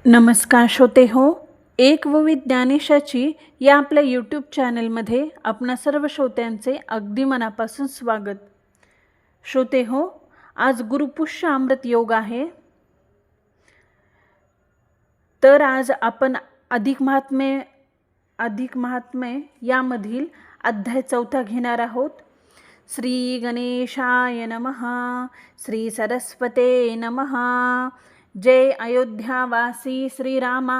नमस्कार श्रोते हो. एक विविध ज्ञानेशाची या आपल्या यूट्यूब चॅनलमध्ये आपणा सर्व श्रोत्यांचे अगदी मनापासून स्वागत. श्रोते हो, आज गुरुपुष्य अमृत योग आहे. तर आज आपण अधिक महात्म्य यामधील अध्याय 4 घेणार आहोत. श्री गणेशाय नमः. श्री सरस्वते नमः. जय अयोध्यावासी श्रीरामा.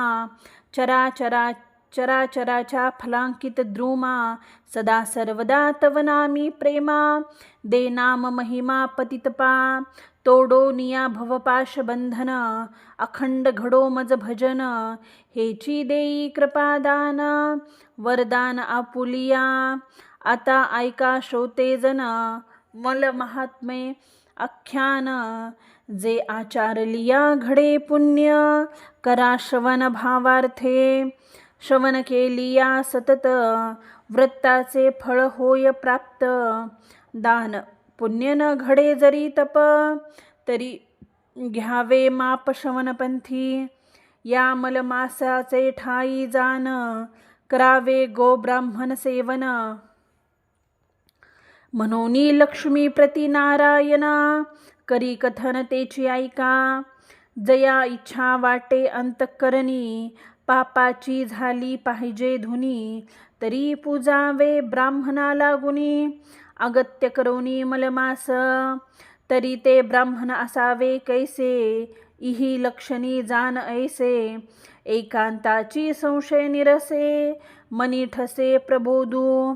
चराचराच्या फलांकित द्रुमा. सदा सर्वदा तव नामी प्रेमा. दे नाम महिमा पतितपा. तोडोनिया भवपाश बंधन. अखंड घडो मज भजन. हेची देई कृपादान. वरदान आपुलिया. आता ऐका श्रोते जन. मल महात्म्य आख्यान. जे आचारलिया घडे पुण्य. करा श्रवण भावार्थे. श्रवण केलिया सतत. व्रताचे फळ होय प्राप्त. दान पुण्य न घडे जरी तप. तरी घ्यावे माप श्रवणपंथी. या मलमासाचे ठाई जान. करावे गो ब्राह्मण सेवन. मनोनी लक्ष्मी प्रति नारायणा. करी कथन तेची ऐका. जया इच्छा वाटे अंतःकरणी. पापाची झाली पाहिजे धुनी. तरी पूजावे ब्राह्मणा लागुनी. अगत्य करोनी मलमास. तरी ते ब्राह्मण असावे कैसे. इही लक्षणी जान ऐसे. एकांताची संशय निरसे. मनी ठसे प्रबोधू.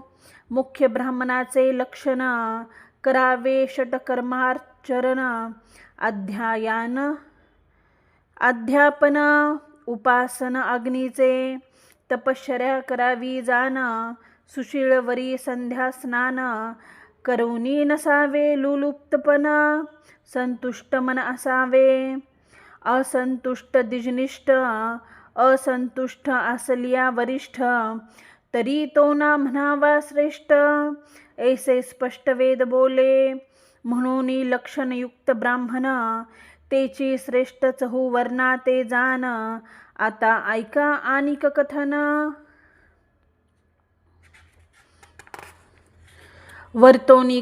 मुख्य ब्राह्मणाचे लक्षण. करावे षटकर्माचरण. अध्यापन उपासन अग्नीचे. तपश्चर्या करावी जान. सुशीलवरी संध्या स्नान. करोनी नसावे लुलुप्तपण. संतुष्ट मन असावे. असंतुष्ट द्विजनिष्ठ. असंतुष्ट असलिया वरिष्ठ. तरी तो ना म्हणावा श्रेष्ठ. ऐसे स्पष्ट वेद बोले. म्हणून लक्षणयुक्त ब्राह्मण. तेची श्रेष्ठ चहू वर्णा ते जान. आता ऐका आनिक कथन. वर्तोनी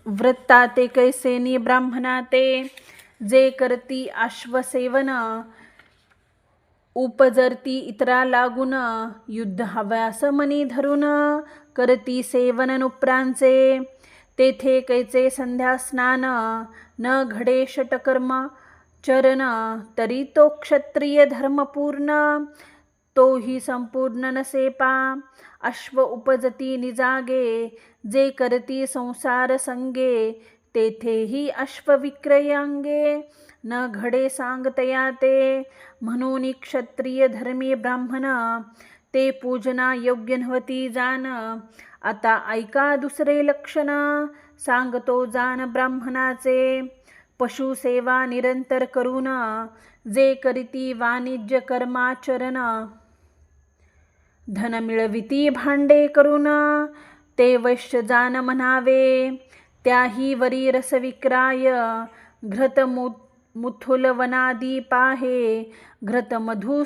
व्रता ते कैसेनी ब्राह्मणा ते. जे करती अश्वसेवन. उपजरती इतरा लागून. युद्ध हव्यास मनी धरून. करती सेवन नुप्रांचे. तेथे कैचे संध्या स्नान. न घडे षटकर्म चरण. तरी तो क्षत्रिय धर्मपूर्ण. तोही संपूर्ण नसे पा. अश्व उपजती निजागे. जे करती संसार संगे. तेथेही अश्व विक्रयांगे. न घडे सांगतया ते. म्हणून क्षत्रिय धर्मी ब्राह्मण. ते पूजना योग्य नव्हती जान. आता ऐका दुसरे लक्षण. सांगतो जान ब्राह्मणाचे. पशुसेवा निरंतर करून. जे करीती वाणिज्य कर्माचरण. धन मिळविती भांडे करून. ते वैश्य जान म्हणावे. त्याही वरी रसविक्राय. घृत मुथुल वनादी पाहे. घृत मधु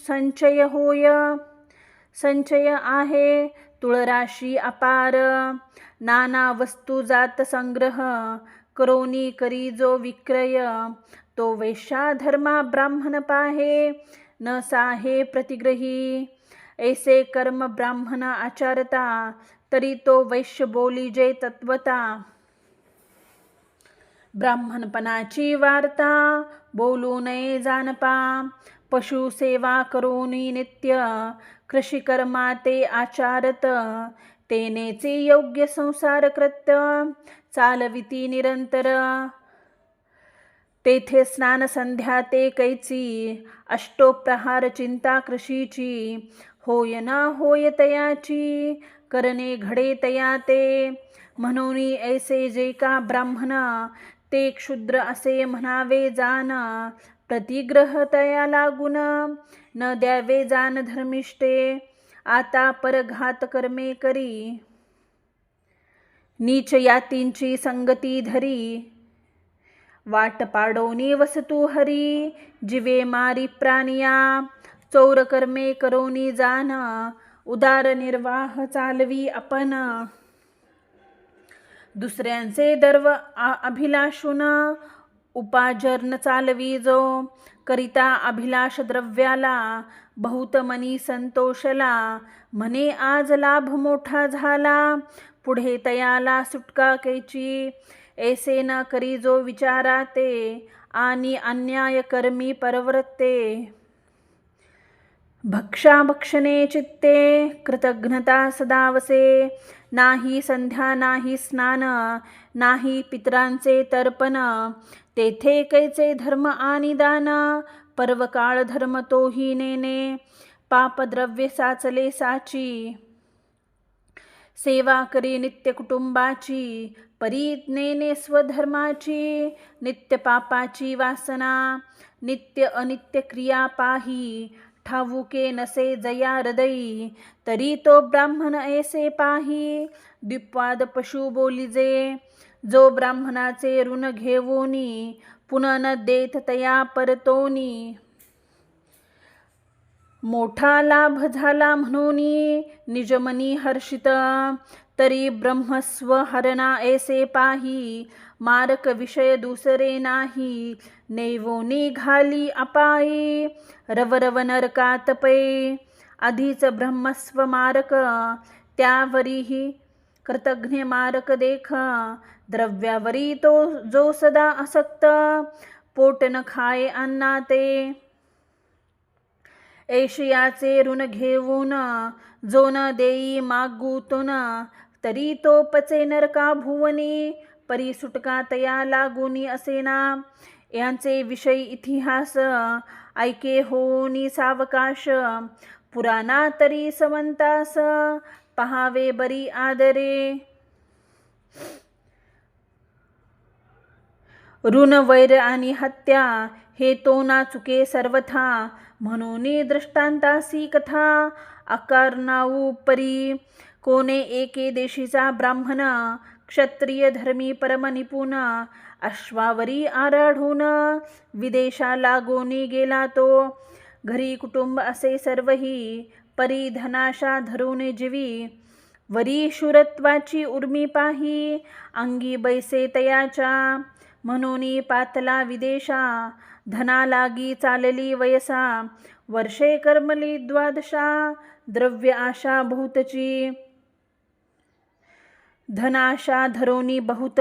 संचय होय. संचय आहे तुळराशी अपार. नाना वस्तू जात संग्रह. करोनी करी जो विक्रय. तो वैश्या धर्मा ब्राह्मण पाहे. न साहे प्रतिग्रही. ऐसे कर्म ब्राह्मण आचारता. तरी तो वैश्य बोली जे तत्वता. ब्राह्मणपणाची वार्ता बोलू नये जानपा. पशुसेवा करोनी नित्य. कृषिकर्मा ते आचारत. तेनेचे योग्य संसार कृत्य. चालविती निरंतर. तेथे स्नान संध्या ते कैची. अष्टोप्रहार चिंता कृषीची. होय ना होय तयाची. करणे घडे तया ते. म्हणून ऐसे जे का ब्राह्मण. ते क्षुद्र असे म्हणावे जान. प्रतिग्रह तया लागून. न द्यावे जान धर्मिष्ठे. आता परघात कर्मे करी. नीच यातींची संगती धरी. वाट पाडोनी वसतू हरी, जीवे मारी प्राणिया, चौर कर्मे करोनी जान, उदार निर्वाह चालवी आपण, दुसऱ्यांचे दर्व अभिलाषून, उपाजर्न चालवी जो, करिता अभिलाष द्रव्याला, बहुत मनी संतोषला, म्हणे आज लाभ मोठा झाला, पुढे तयाला सुटका कैची, ऐसे न करी जो विचाराते, आणि अन्याय कर्मी परवृत्ते, भक्षा भक्षणे चित्ते, कृतघ्नता सदावसे, नाही संध्या नाही स्नान, नाही पितरांचे तर्पण, तेथे कैचे धर्म आणि दान, पर्वकाळ धर्म तोही नेणे, पापद्रव्य साचले साची, सेवा करी नित्य कुटुंबाची, परी नेणे स्वधर्माची, नित्य पापाची वासना, नित्य अनित्य क्रिया पाही, ठाऊके नसे जया हृदयी, तरी तो ब्राह्मण ऐसे पाही, द्विपाद पशु बोलिजे, जो ब्राह्मणाचे ऋण घेवोनी, पुन्हा न देत तया परतोनी, मोठा लाभ झाला म्हणूनी, निजमनी हर्षित, तरी ब्रह्मस्व हरणा ऐसे पाही, मारक विषय दुसरे नाही, नैवोनी घाली अपायी, रवरव नरकात पै, आधीच ब्रह्मस्व मारक, त्यावरीही कृतघ्न मारक देख, द्रव्यावरी तो जो सदा असक्त, पोट न खाये अन्ना ते, ऐशियाचे ऋण घेऊन, जो न देई मागूतून, तरी तो पचे नरका भुवनी, परी सुटका तया लागुनी असेना, यांचे विषयी इतिहास ऐके होनी सावकाश, पुराणा तरी समंतास, पहावे बरी आदरे, ऋण वैर आणि हत्या, हे तो ना चुके सर्वथा, म्हणून दृष्टांतासी कथा, आकारणाऊ परी, कोणे एके देशीचा ब्राह्मण, क्षत्रिय धर्मी परम निपुण, अश्वावरी आराढून, विदेशा लागोनी गेला तो, घरी कुटुंब असे सर्वही, परी धनाशा धरून जीवी, वरी शूरत्वाची उर्मी पाही, अंगी बैसे तयाच्या, म्हणून पातला विदेशा, धना लागी चालली वयसा, वर्षे कर्मली द्वादशा, द्रव्य आशा बहुतची, धनाशा धरोनी बहुत,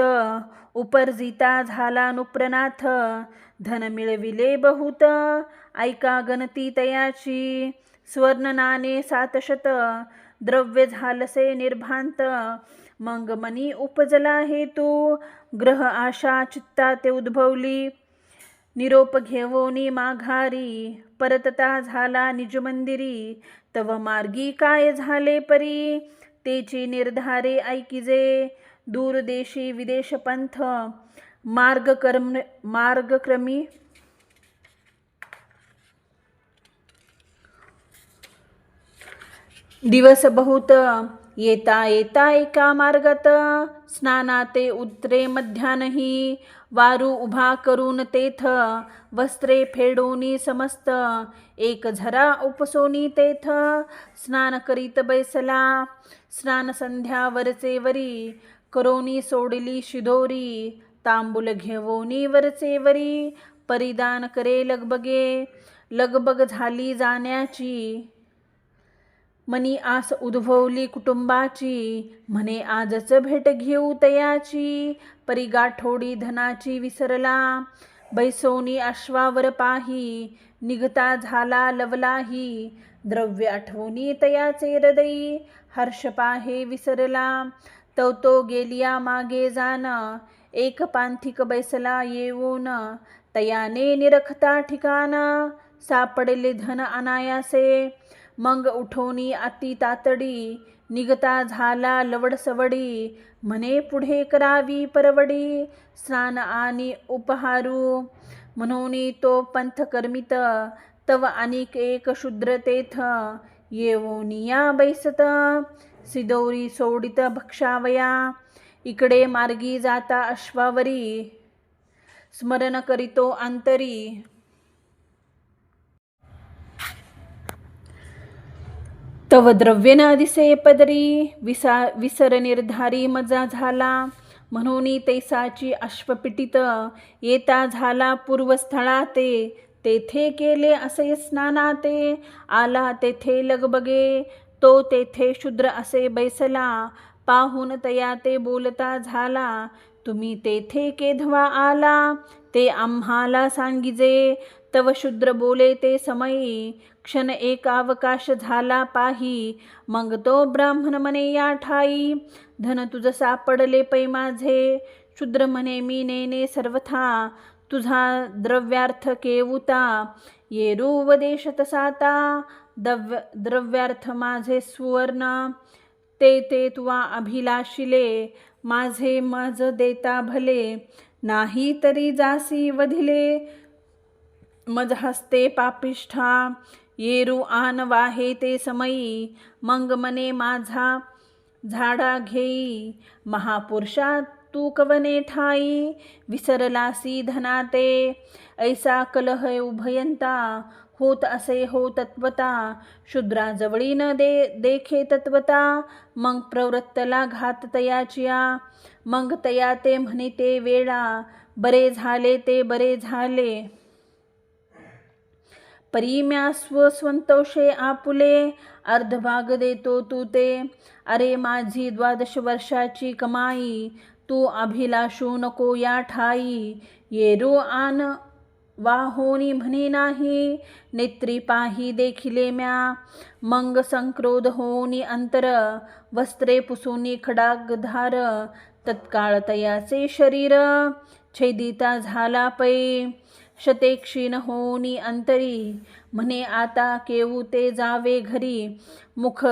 उपर्जिता झाला नुप्रनाथ, धन मिळविले बहुत, ऐका गणती तयाची, स्वर्ण नाणे 700, द्रव्य झालसे निर्भांत, मग मनी उपजला हेतू, ग्रह आशा चित्ता ते उद्भवली, निरोप घेवोनी माघारी, परतता झाला निज मंदिरी, तव मार्गी काय झाले परी, तेची निर्धारे ऐकिजे, दूरदेशी विदेश पंथ, मार्गक्रमी, दिवस बहुत, येता येता एका मार्गात, स्नानाते उतरे मध्यानही, वारू उभा करून तेथ, वस्त्रे फेडोनी समस्त, एक झरा उपसोनी तेथ, स्नान करीत बैसला, स्नान संध्या वरचे वरी, करोनी सोडली शिदोरी, तांबूल घेवोनी वरचे वरी, परिधान करे लगबगे, लगबग झाली जाण्याची, मनी आस उद्भवली कुटुंबाची, म्हणे आजच भेट घेऊ तयाची, परी गाठोडी धनाची विसरला, बैसोनी अश्वावर पाही, निघता झाला लवलाही, द्रव्य आठवणी तयाचे हृदयी, हर्ष पाहे विसरला, तो गेलिया मागे जाण, एक पांथिक बैसला येऊन, तयाने निरखता ठिकाण, सापडले धन अनायासे, मग उठोनी अति तातडी, निघता झाला लवडसवडी, म्हणे पुढे करावी परवडी, स्नान आणि उपहारू, म्हणून तो पंथ कर्मित, तव अनिक एक शूद्र तेथ, येवोनिया बैसत, सिदोरी सोडित भक्षावया, इकडे मार्गी जाता अश्वावरी, स्मरण करीतो अंतरी. तव द्रव्य न दिसे पदरी, विसर निर्धारी मजा झाला. म्हणून तैसाची अश्वपिटीत येता झाला पूर्वस्थळा ते. तेथे केले असे स्नानाते, आला तेथे लगबगे. तो तेथे शूद्र असे बैसला, पाहून तया ते बोलता झाला. तुम्ही तेथे केधवा आला, ते आम्हाला सांगिजे. तव शूद्र बोले ते समयी, क्षण एकावकाश झाला पाही. मग तो ब्राह्मण म्हणे या ठाई, धन तुझ सापडले पै माझे. शूद्र म्हणे मी नेने सर्वथा, तुझा द्रव्यार्थ केवुता. येरू वदेश तसाता, द्रव्यार्थ माझे सुवर्ण. ते तुवा अभिलाशिले, माझे मज देता भले. नाही तरी जासी वधिले, मज हस्ते पापिष्ठा. येरू आन वाहे ते समयी, मग मने माझा झाडा घेई. महापुरुषा तू कवने ठाई, विसरलासी धनाते. ऐसा कलह उभयंता, होत असे हो तत्वता. शूद्राजवळी न देखे तत्वता, मग प्रवृत्तला घात तयाचिया. मग तया ते म्हणे ते वेळा, बरे झाले ते बरे झाले. परी म्या स्वसंतोषे आपुले, अर्धभाग देतो तू ते. अरे माझी 12 वर्षाची कमाई, तू अभिलाषू नको या ठाई. येरू आन वाहोनी म्हणे नाही, नेत्री पाही देखिले म्या. मग संक्रोध होनी अंतर, वस्त्रे पुसुनी खडागधार. तत्काळ तयाचे शरीर, छेदिता झाला पै. शते क्षीण होनी अंतरी, म्हणे आता केवू ते जावे घरी. मुख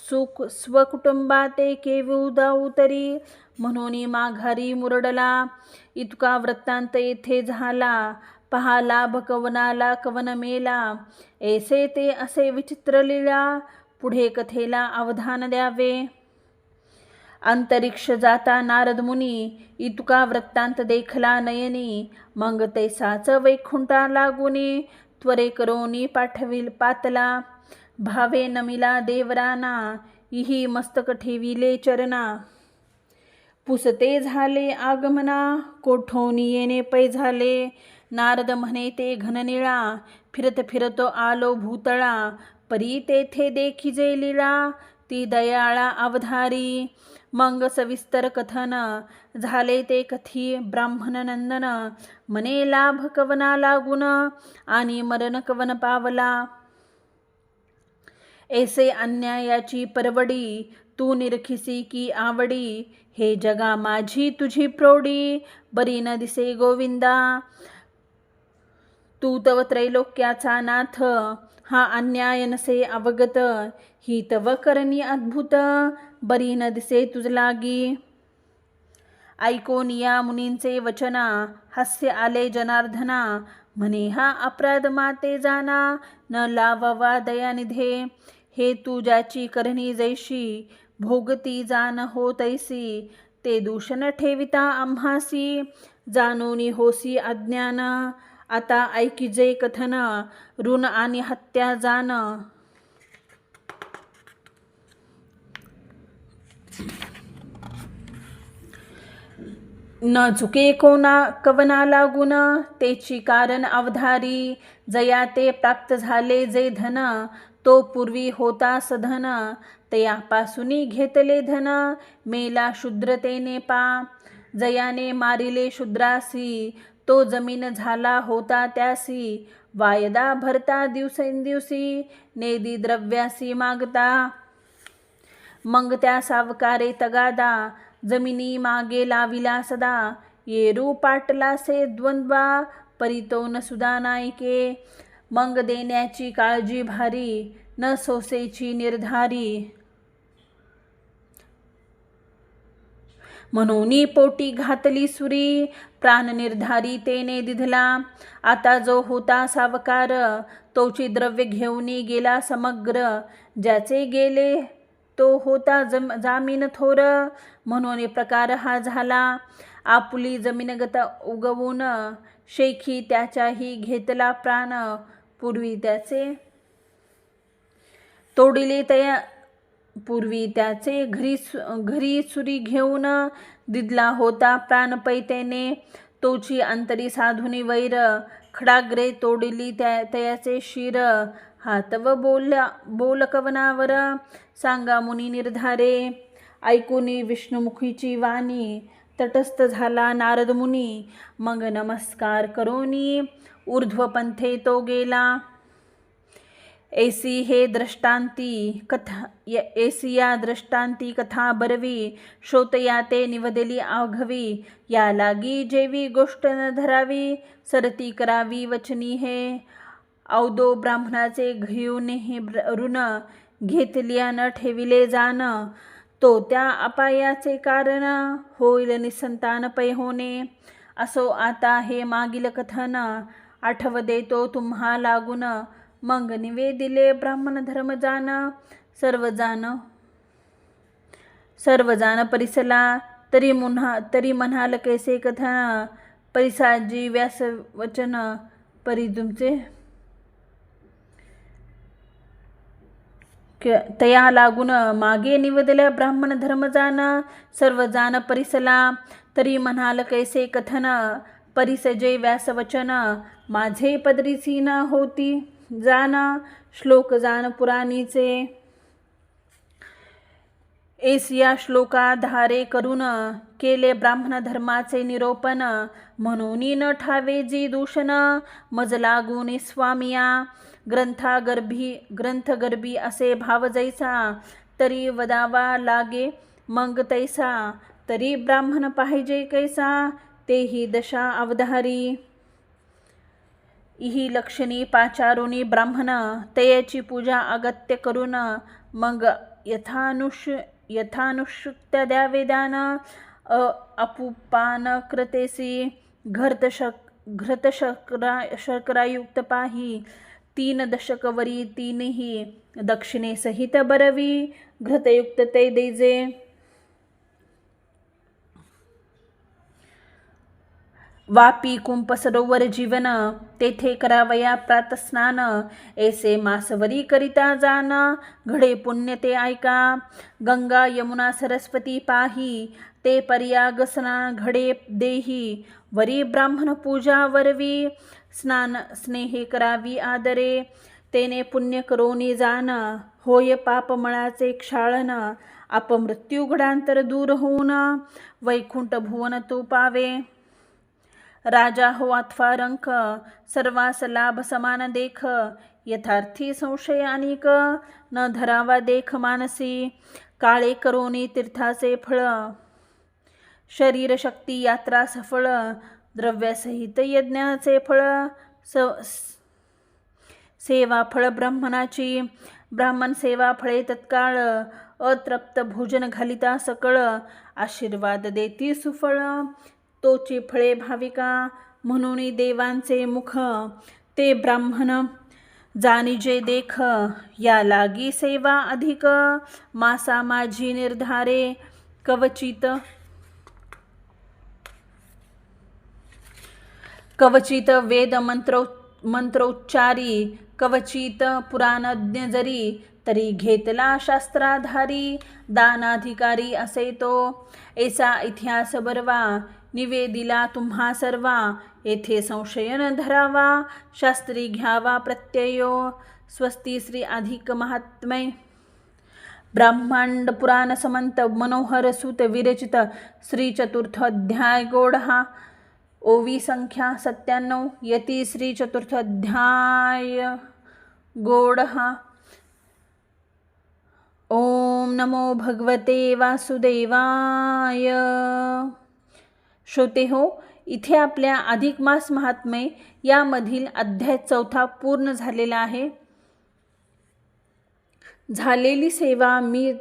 सुख स्वकुटुंबा ते केवू जाऊ तरी. म्हणून माघारी मुरडला, इतका वृत्तांत येथे झाला. पहा लाभ कवनाला कवन मेला, ऐसे ते असे विचित्र लीला. पुढे कथेला अवधान द्यावे. अंतरिक्ष जाता नारद मुनी, इतका वृत्तांत देखला नयनी. मग तैसाच वैकुंठा लागुनी, त्वरे करोनी पातला. भावे नमिला देवराना, इही मस्तक ठेविले चरणा. पुसते झाले आगमना, कोठोनी येणे पै झाले. नारद म्हणे ते घननिळा, फिरत फिरतो आलो भूतळा. परी तेथे देखिजे लीला, ती दयाळा अवधारी. मग सविस्तर कथन झाले ते कथी ब्राह्मण नंदन. म्हणे लाभ कवना लागुन, आणि मरण कवन पावला. ऐसे अन्यायाची परवडी, तू निरखिसी की आवडी. हे जगा माझी तुझी प्रौढी, बरी न दिसे गोविंदा. तू तव त्रैलोक्याचा नाथ, हा अन्याय नसे अवगत. ही तव करणी अद्भुत, बरी न दिसे तुझ लागी. ऐकोन या मुनींचे वचना, हास्य आले जनार्दना. म्हणे हा अपराध माते जाना, न लावावा दयानिधे. हे तू ज्याची करणी जैशी, भोगती जाण हो तैसी. ते दूषण ठेविता आम्हासी, जाणूनी होसी अज्ञान. आता ऐकिजे कथन, ऋण आणि हत्या जाण. न चुके कवना लागून, तेची कारण अवधारी. जया ते प्राप्त झाले जे धन, तो पूर्वी होता सधन. तयापासूनी घेतले धन, मेला शूद्र तेने पा. जयाने मारिले शूद्रासी, तो जमीन झाला होता त्यासी. वायदा भरता दिवसेंदिवसी, नेदी द्रव्यासी मागता. मग त्या सावकारे तगादा, जमिनी मागे लाविला सदा. येरू पाटलासे द्वंद्वा, परितो न सुदा नायके. मग देण्याची काळजी भारी, न सोसेची निर्धारी. म्हणून पोटी घातली सुरी, प्राण निर्धारी तेने दिधला. आता जो होता सावकार, तोची द्रव्य घेऊनी गेला समग्र. ज्याचे गेले तो होता जामीन थोर. म्हणून प्रकार हा झाला, आपुली जमीनगत उगवून. शेखी त्याच्याही घेतला प्राण, पूर्वी त्याचे तोडिले तया पूर्वी त्याचे घरी सुरी घेऊन दिदला होता प्राण पैतेने, तोची अंतरी साधुनी वैर, खडाग्रे तोडिली तयाचे शिर, हातव बोल कवनावर, सांगा मुनी निर्धारे, ऐकुनी विष्णुमुखीची वाणी, तटस्थ झाला नारद मुनी, मग नमस्कार करोनी ऊर्ध्वपंथे तो गेला, ऐसी या दृष्टांती कथा बरवी, श्रोतया ते निवदली आघवी, या लागी जेवी गोष्ट न धरावी, सरती करावी वचनी हे, अवधो ब्राह्मणाचे घेऊन हे ऋण, घेतल्या न ठेविले जाण, तो त्या अपायाचे कारण, होईल निसंतान पै होणे, असो आता हे मागील कथन, आठव देतो तुम्हा लागून, मग निवेदिले ब्राह्मण धर्म जाण, सर्वजान परिसला, तरी म्हणाल कैसे कथन, परिसाजी व्यास वचन, परी तुमचे तया लागून, मागे निवदल्या ब्राह्मण धर्म जाण, सर्वजान परिसला, तरी म्हणाल कैसे कथन, परिसजे व्यास वचन, माझे पदरीसी न होती जाण, श्लोक जाण पुराणीचे, एसिया श्लोकाधारे करून, केले ब्राह्मण धर्माचे निरोपण, म्हणून न ठावे जी दूषण, मज लागून स्वामिया, ग्रंथगर्भी असे भाव जैसा, तरी वदावा लागे मग तैसा, तरी ब्राह्मण पाहिजे कैसा, तेही दशा अवधारी, इही लक्षणी पाचारुनी ब्राह्मण, तयाची पूजा अगत्य करून, मग यथानुष्युक्त द्यावे दान, अपुपान कृतेसी, घृत शर्करायुक्त पाही, 3 दशक वरी 3ही, दक्षिणे सहित बरवी, घृतयुक्त ते देजे, वापी कुंप सरोवर जीवन, तेथे करावया प्रातस्नान, ऐसे मासवरी करिता जाण, घडे पुण्य ते ऐका, गंगा यमुना सरस्वती पाही, ते पर्याग स्नान घडे देही, वरी ब्राह्मण पूजा वरवी, स्नान स्नेहे करावी आदरे, तेने पुण्य करोनी जाण, होय पाप मळाचे क्षाळन, अपमृत्यू घडांतर दूर होऊन, वैकुंठ भुवन तो पावे, राजा हो अथवा रंक, सर्वास लाभ समान देख, यथार्थी संशय अनेक, न धरावा देख मानसी, काळे करोनी तीर्थाचे फळ, शरीर शक्ती यात्रा सफळ, द्रव्यासहित यज्ञाचे फळ, सेवा फळ ब्राह्मणाची, ब्राह्मण सेवा फळे तत्काळ, अतृप्त भोजन घालिता सकळ, आशीर्वाद देती सुफळ, तोची फळे भाविका, म्हणून देवांचे मुख, ते ब्राह्मण जाणिजे देख, या लागी सेवा अधिक, मासा माझी निर्धारे, कवचित वेद मंत्रोच्चारी, कवचित पुराणज्ञ जरी, तरी घेतला शास्त्राधारी, दानाधिकारी असे तो, ऐसा इतिहास बरवा, निवेदिला तुम्हा सर्वा, येथे संशय न धरावा, शास्त्री घ्यावा प्रत्ययो, स्वस्ती श्री अधिक महात्म्य, ब्रह्मांड पुराण समंत मनोहर सूत विरचित, श्री चतुर्थ अध्याय गोडहा, ओवी संख्या 97, यती श्री चतुर्थ अध्याय गोडहा. ओम नमो भगवते वासुदेवाय. श्रोते हो, इथे आपल्या अधिक मास महात्म्य यामधील अध्याय 4 पूर्ण झालेला आहे. झालेली सेवा मी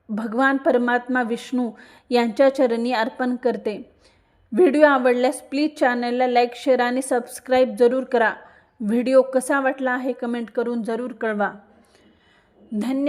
भगवान परमात्मा विष्णू यांच्या चरणी अर्पण करते. व्हिडिओ आवडल्यास प्लीज चॅनलला लाईक, शेअर आणि सबस्क्राईब जरूर करा. व्हिडिओ कसा वाटला आहे कमेंट करून जरूर कळवा. धन्यवाद.